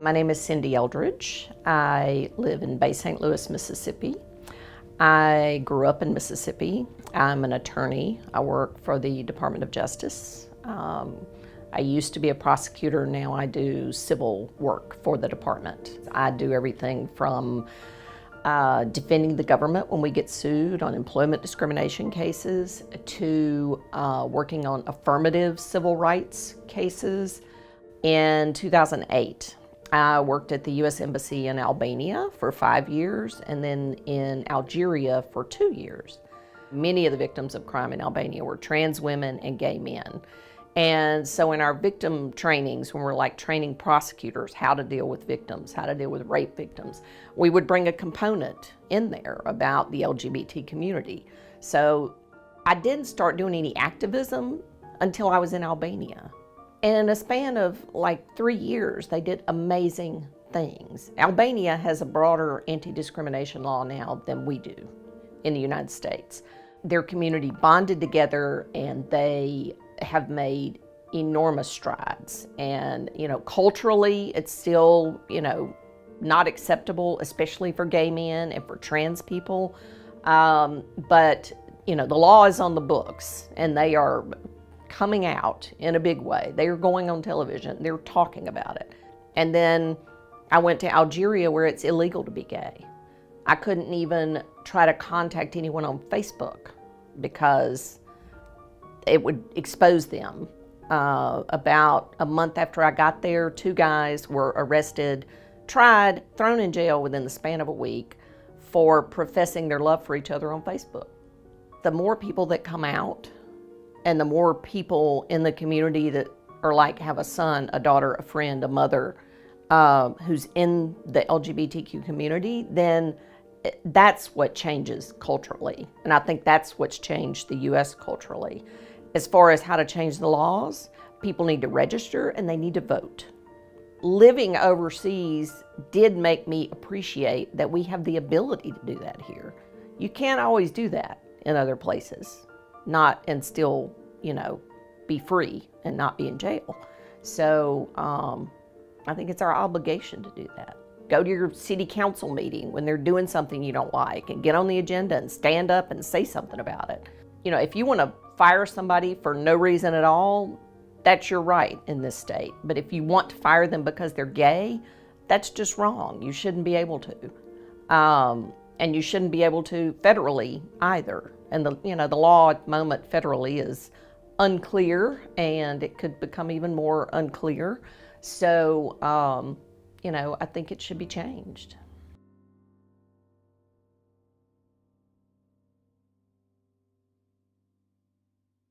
My name is Cindy Eldridge. I live in Bay St. Louis, Mississippi. I grew up in Mississippi. I'm an attorney. I work for the Department of Justice. I used to be a prosecutor. Now I do civil work for the department. I do everything from defending the government when we get sued on employment discrimination cases to working on affirmative civil rights cases. In 2008, I worked at the U.S. Embassy in Albania for 5 years and then in Algeria for 2 years. Many of the victims of crime in Albania were trans women and gay men. And so in our victim trainings, when we're training prosecutors how to deal with victims, how to deal with rape victims, we would bring a component in there about the LGBT community. So I didn't start doing any activism until I was in Albania. And in a span of 3 years, they did amazing things. Albania has a broader anti-discrimination law now than we do in the United States. Their community bonded together and they have made enormous strides. And, culturally, it's still, not acceptable, especially for gay men and for trans people. But, the law is on the books and they are coming out in a big way. They are going on television, they're talking about it. And then I went to Algeria where it's illegal to be gay. I couldn't even try to contact anyone on Facebook because it would expose them. About a month after I got there, 2 guys were arrested, tried, thrown in jail within the span of a week for professing their love for each other on Facebook. The more people that come out, and the more people in the community that are have a son, a daughter, a friend, a mother, who's in the LGBTQ community, then that's what changes culturally. And I think that's what's changed the U.S. culturally. As far as how to change the laws, people need to register and they need to vote. Living overseas did make me appreciate that we have the ability to do that here. You can't always do that in other places. And still, be free and not be in jail. So I think it's our obligation to do that. Go to your city council meeting when they're doing something you don't like and get on the agenda and stand up and say something about it. If you want to fire somebody for no reason at all, that's your right in this state. But if you want to fire them because they're gay, that's just wrong. You shouldn't be able to. And you shouldn't be able to federally either. And the law at the moment federally is unclear, and it could become even more unclear. So, I think it should be changed.